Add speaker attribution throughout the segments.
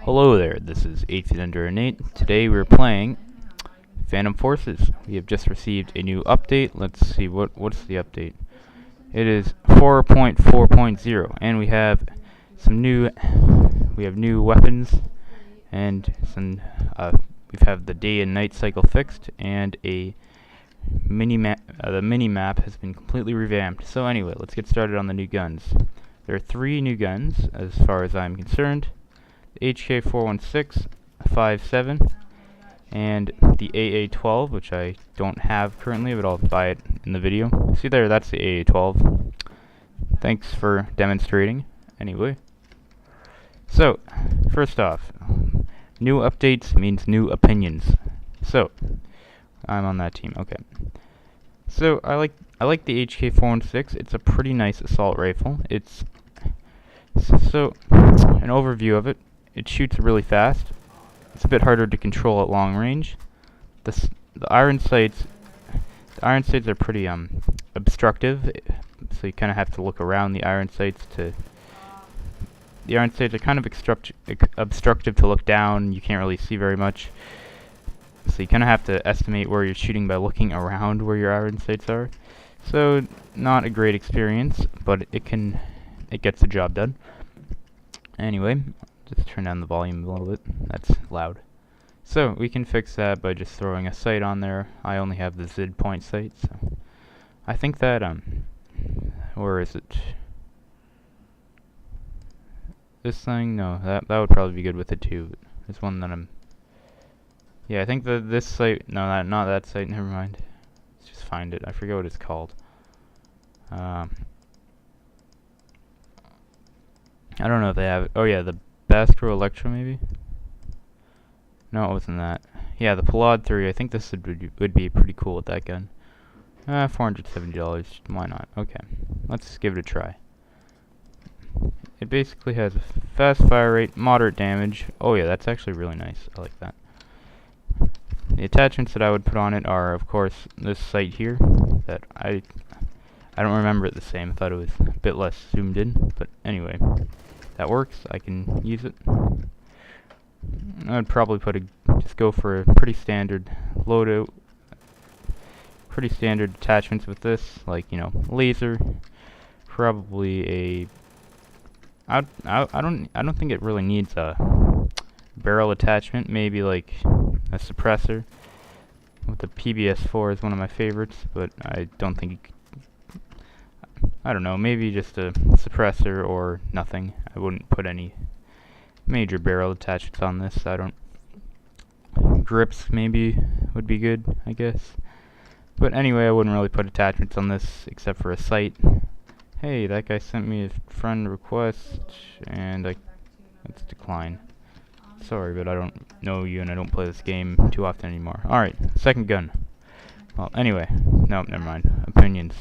Speaker 1: Hello there, this is 8 Feet Under a Nate. Today we're playing Phantom Forces. We have just received a new update. Let's see, what's the update? It is 4.4.0, and we have new weapons, and we have the day and night cycle fixed, and a mini map. The mini map has been completely revamped. So anyway, let's get started on the new guns. There are 3 new guns, as far as I'm concerned. The HK416, 5.7, and the AA12, which I don't have currently, but I'll buy it in the video. See there, that's the AA12. Thanks for demonstrating. Anyway, so first off, new updates means new opinions. So I'm on that team. Okay. So I like the HK416. It's a pretty nice assault rifle. It's so an overview of it. It shoots really fast. It's a bit harder to control at long range. The iron sights are pretty obstructive, so you kind of have to look around the iron sights to. The iron sights are kind of obstructive to look down. You can't really see very much, so you kind of have to estimate where you're shooting by looking around where your iron sights are. So not a great experience, but it gets the job done. Anyway. Just turn down the volume a little bit. That's loud. So we can fix that by just throwing a sight on there. I only have the ZID point sight, so I think that where is it? This thing? No, that would probably be good with it too. There's one that yeah, I think this sight. No, not that sight. Never mind. Let's just find it. I forget what it's called. I don't know if they have it. Oh yeah, the Baskro Electro, maybe? No, it wasn't that. Yeah, the Palad 3. I think this would be pretty cool with that gun. $470. Why not? Okay, let's give it a try. It basically has a fast fire rate, moderate damage. Oh yeah, that's actually really nice. I like that. The attachments that I would put on it are, of course, this sight here. That I don't remember it the same. I thought it was a bit less zoomed in, but anyway. That works. I can use it. I'd probably just go for a pretty standard loadout, pretty standard attachments with this, like laser. Probably I don't think it really needs a barrel attachment. Maybe like a suppressor. With the PBS4 is one of my favorites, but I don't think. I don't know, maybe just a suppressor or nothing. I wouldn't put any major barrel attachments on this. Grips maybe would be good, I guess. But anyway, I wouldn't really put attachments on this except for a sight. Hey, that guy sent me a friend request, and let's decline. Sorry, but I don't know you and I don't play this game too often anymore. Alright, second gun. Well, anyway, nope, never mind. Opinions.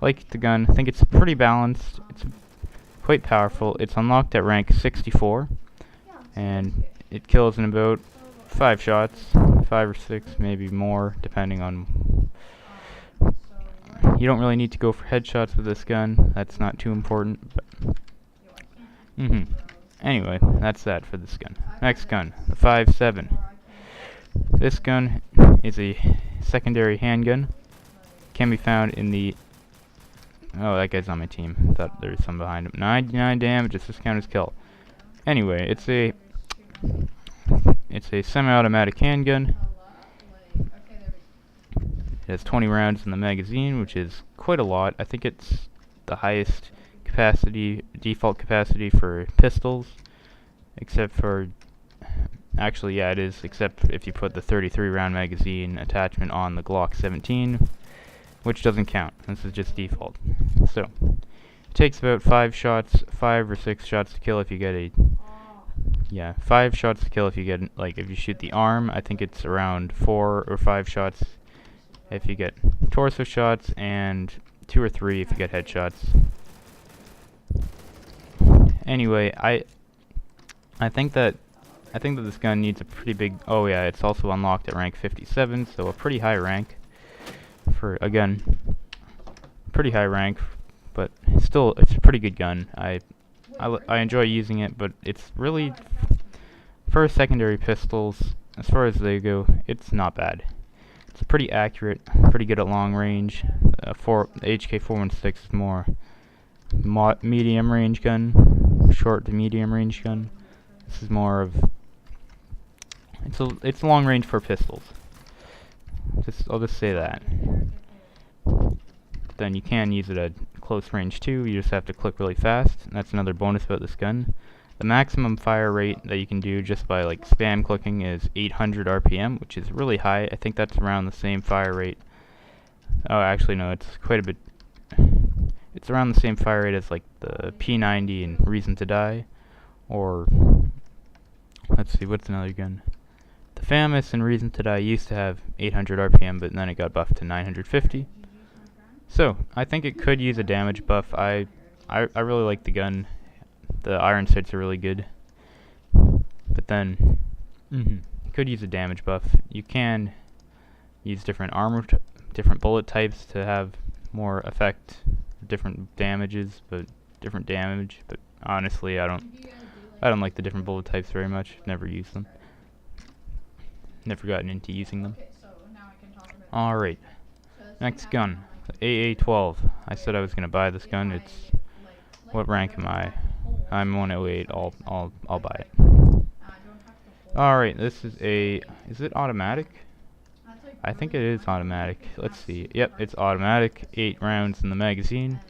Speaker 1: Like the gun, I think it's pretty balanced. It's quite powerful. It's unlocked at rank 64, and it kills in about 5 shots, 5 or 6, maybe more, depending on. You don't really need to go for headshots with this gun. That's not too important. But Anyway, that's that for this gun. Next gun, the 5.7. This gun is a secondary handgun. Can be found in the. Oh, that guy's on my team. Thought there was some behind him. 99 damage, it's this counter's kill. Anyway, it's a semi-automatic handgun. It has 20 rounds in the magazine, which is quite a lot. I think it's the highest default capacity for pistols, except for. Actually, yeah, it is, except if you put the 33 round magazine attachment on the Glock 17. Which doesn't count. This is just default. So, it takes about 5 or 6 shots to kill if you get 5 shots to kill if you get, if you shoot the arm. I think it's around 4 or 5 shots if you get torso shots, and 2 or 3 if you get headshots. Anyway, I think that this gun needs a pretty big. Oh yeah, it's also unlocked at rank 57, so a pretty high rank. For a gun, pretty high rank, but still it's a pretty good gun. I I enjoy using it, but it's really, for secondary pistols, as far as they go, it's not bad. It's pretty accurate, pretty good at long range. The HK416 is more medium range gun, short to medium range gun. This is more of, it's long range for pistols. I'll just say that. Then you can use it at close range too. You just have to click really fast. And that's another bonus about this gun. The maximum fire rate that you can do just by like spam clicking is 800 RPM, which is really high. I think that's around the same fire rate. Oh, actually no, it's quite a bit. It's around the same fire rate as like the P90 and Reason to Die, or let's see, what's another gun? The FAMAS and Reason to Die used to have 800 RPM, but then it got buffed to 950. So I think it could use a damage buff. I really like the gun. The iron sights are really good, but then it could use a damage buff. You can use different different bullet types to have more effect, different damages, but different damage. But honestly, I don't like the different bullet types very much. Never used them. Never gotten into using them. All right, next gun, the AA-12. I said I was gonna buy this gun. It's, what rank am I? I'm 108. I'll buy it. All right, this is is it automatic? I think it is automatic. Let's see. Yep, it's automatic. 8 rounds in the magazine.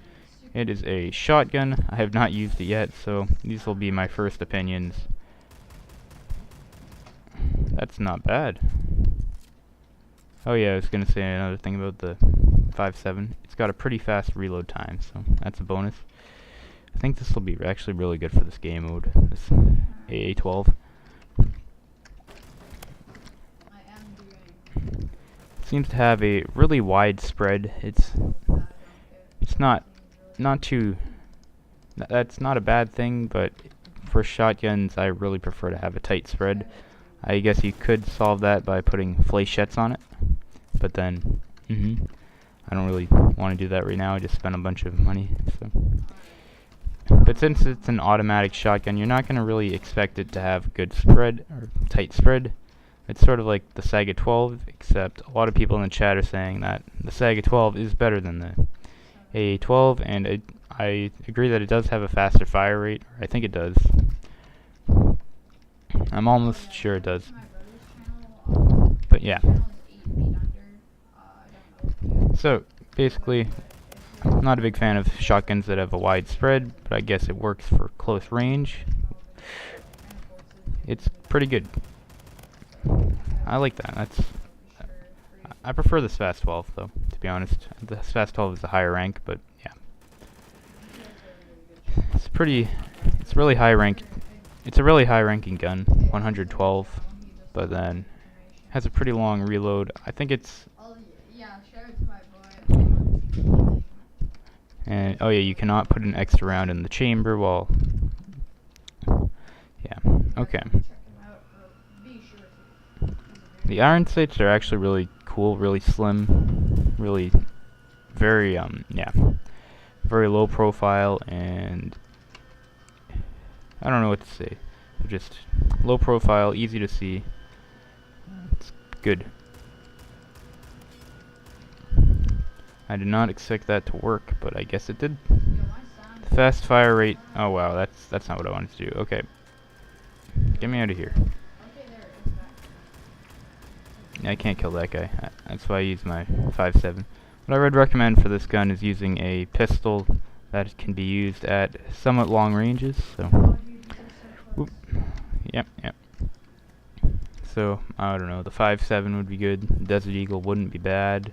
Speaker 1: It is a shotgun. I have not used it yet, so these will be my first opinions. That's not bad. Oh yeah, I was gonna say another thing about the 5.7. It's got a pretty fast reload time, so that's a bonus. I think this will be actually really good for this game mode, this AA-12. Seems to have a really wide spread. It's not too. That's not a bad thing, but for shotguns, I really prefer to have a tight spread. I guess you could solve that by putting flechettes on it, but then I don't really want to do that right now. I just spent a bunch of money. So. But since it's an automatic shotgun, you're not going to really expect it to have good spread or tight spread. It's sort of like the Saiga 12, except a lot of people in the chat are saying that the Saiga 12 is better than the AA-12, and I agree that it does have a faster fire rate. I think it does. I'm almost sure it does. But yeah. So, basically, I'm not a big fan of shotguns that have a wide spread, but I guess it works for close range. It's pretty good. I like that. I prefer the SFAS 12 though, to be honest. The SFAS 12 is a higher rank, but yeah. It's really high rank. It's a really high ranking gun, 112, but then has a pretty long reload. I think it's and oh yeah, you cannot put an extra round in the chamber while yeah, okay. The iron sights are actually really cool, really slim, really very yeah, very low profile, and I don't know what to say. They're just low profile, easy to see. It's good. I did not expect that to work, but I guess it did. The fast fire rate. Oh wow, that's not what I wanted to do. Okay, get me out of here. I can't kill that guy. That's why I use my 5.7. What I would recommend for this gun is using a pistol that can be used at somewhat long ranges. So, whoop. Yep. So I don't know. The 5.7 would be good. Desert Eagle wouldn't be bad.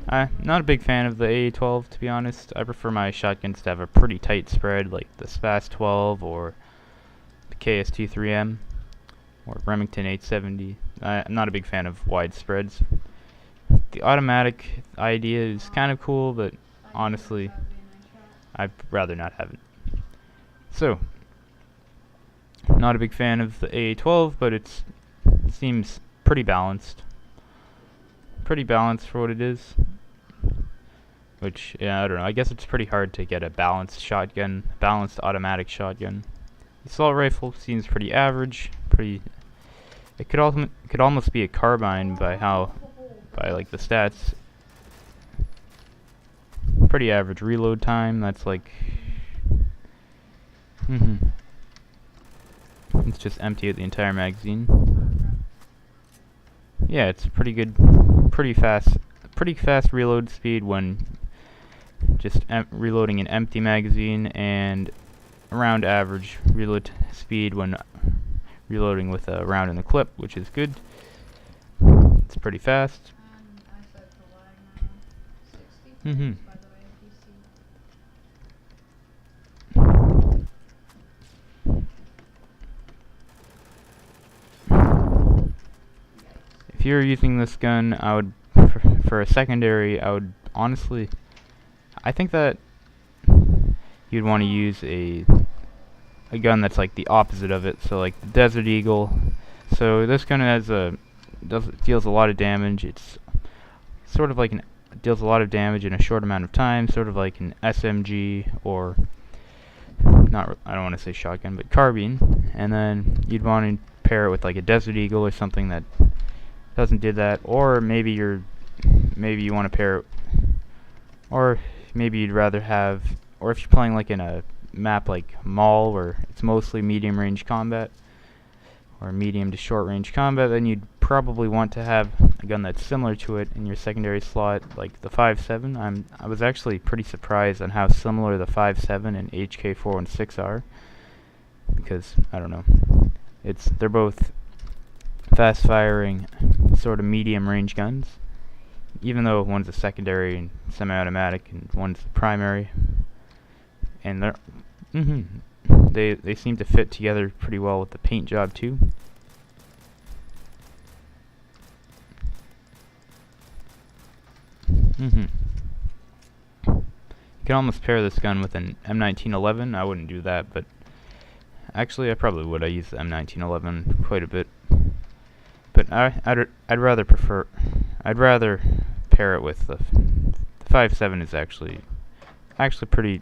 Speaker 1: I'm not a big fan of the AA-12, to be honest. I prefer my shotguns to have a pretty tight spread, like the SFAS 12 or the KS-23M or Remington 870. I'm not a big fan of wide spreads. The automatic idea is kind of cool, but honestly, I'd rather not have it. So, not a big fan of the AA-12, but it seems pretty balanced. pretty balanced for what it is. Which, yeah, I don't know. I guess it's pretty hard to get a balanced shotgun, balanced automatic shotgun. The assault rifle seems pretty average. It could almost be a carbine by like the stats. Pretty average reload time. That's like, it's just empty the entire magazine. Yeah, it's pretty good, pretty fast reload speed when just reloading an empty magazine, and around average reload speed when reloading with a round in the clip, which is good. It's pretty fast. If you're using this gun, I would, for a secondary, I would honestly, I think that you'd want to use a gun that's like the opposite of it. So like the Desert Eagle. So this gun deals a lot of damage. It's sort of like deals a lot of damage in a short amount of time, sort of like an SMG, or I don't want to say shotgun, but carbine. And then you'd want to pair it with like a Desert Eagle or something that doesn't do that, or maybe you want to pair it, or maybe you'd rather have, or if you're playing like in a map like Mall where it's mostly medium range combat or medium to short range combat, then you'd probably want to have a gun that's similar to it in your secondary slot, like the 5.7. I was actually pretty surprised on how similar the 5.7 and HK416 are, because I don't know, they're both fast firing sort of medium range guns, even though one's a secondary and semi-automatic and one's a primary, and they seem to fit together pretty well with the paint job too. You can almost pair this gun with an M1911. I wouldn't do that, but actually I probably would. I use the M1911 quite a bit. But I'd rather pair it with the 5.7 is actually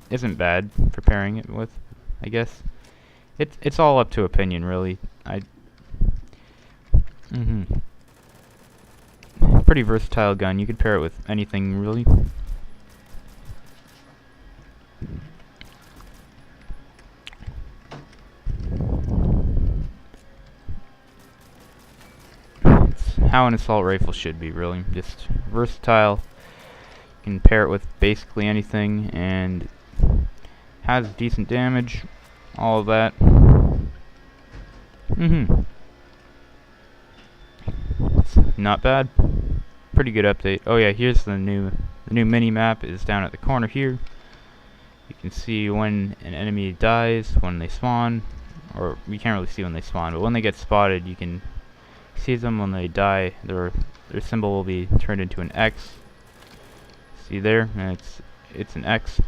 Speaker 1: isn't bad for pairing it with, I guess. It's all up to opinion, really. Pretty versatile gun. You could pair it with anything, really. It's how an assault rifle should be, really. Just versatile. You can pair it with basically anything, and has decent damage. All of that. It's not bad. Pretty good update. Oh yeah, here's the new mini map is down at the corner here. You can see when an enemy dies, when they spawn, or we can't really see when they spawn, but when they get spotted, you can see them. When they die, their symbol will be turned into an X. See there, and it's an X.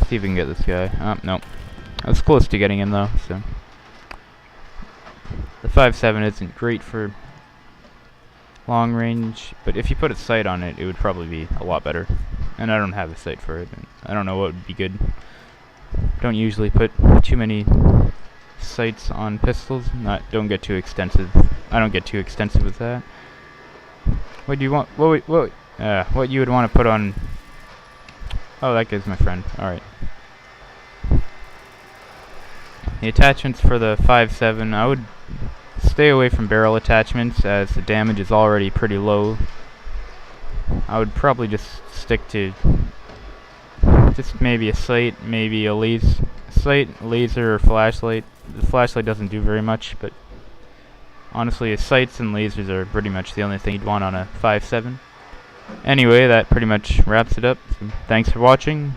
Speaker 1: See if we can get this guy. Oh, no. I was close to getting him though, so. The 5.7 isn't great for long range, but if you put a sight on it, it would probably be a lot better. And I don't have a sight for it. And I don't know what would be good. Don't usually put too many sights on pistols. Don't get too extensive. I don't get too extensive with that. What do you want? What you would want to put on? Oh, that guy's my friend. All right. The attachments for the 5.7, I would stay away from barrel attachments as the damage is already pretty low. I would probably just stick to just maybe a sight, maybe a laser, or flashlight. The flashlight doesn't do very much, but honestly, sights and lasers are pretty much the only thing you'd want on a 5.7. Anyway, that pretty much wraps it up. So thanks for watching.